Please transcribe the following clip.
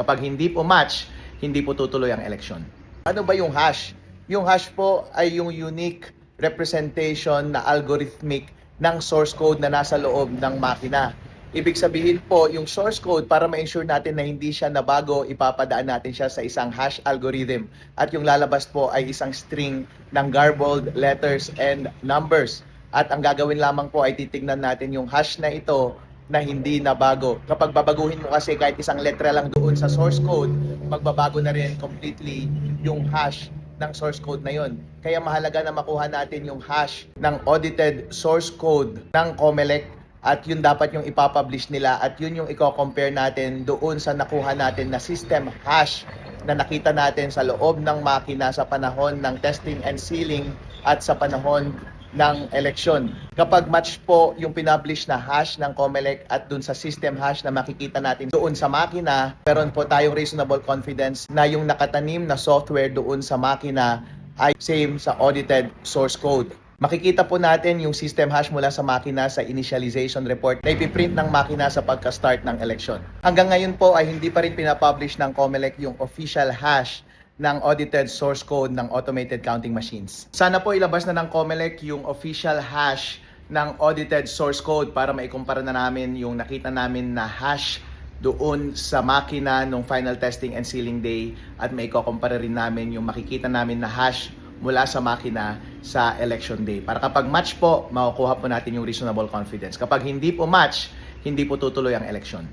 Kapag hindi po match, hindi po tutuloy ang eleksyon. Ano ba yung hash? Yung hash po ay yung unique representation na algorithmic ng source code na nasa loob ng makina. Ibig sabihin po, yung source code, para ma-ensure natin na hindi siya nabago, ipapadaan natin siya sa isang hash algorithm. At yung lalabas po ay isang string ng garbled letters and numbers. At ang gagawin lamang po ay titignan natin yung hash na ito na hindi nabago. Kapag babaguhin mo kasi kahit isang letra lang doon sa source code, magbabago na rin completely yung hash ng source code na yon. Kaya mahalaga na makuha natin yung hash ng audited source code ng COMELEC at yun dapat yung ipapublish nila at yun yung i-compare natin doon sa nakuha natin na system hash na nakita natin sa loob ng makina sa panahon ng testing and sealing at sa panahon ng eleksyon. Kapag match po yung pinublish na hash ng COMELEC at dun sa system hash na makikita natin doon sa makina, meron po tayong reasonable confidence na yung nakatanim na software doon sa makina ay same sa audited source code. Makikita po natin yung system hash mula sa makina sa initialization report na ipiprint ng makina sa pagka-start ng eleksyon. Hanggang ngayon po ay hindi pa rin pinapublish ng COMELEC yung official hash ng audited source code ng automated counting machines. Sana po ilabas na ng COMELEC yung official hash ng audited source code para maikumpara na namin yung nakita namin na hash doon sa makina nung final testing and sealing day at maikukumpara rin namin yung makikita namin na hash mula sa makina sa election day. Para kapag match po, makukuha po natin yung reasonable confidence. Kapag hindi po match, hindi po tutuloy ang eleksyon.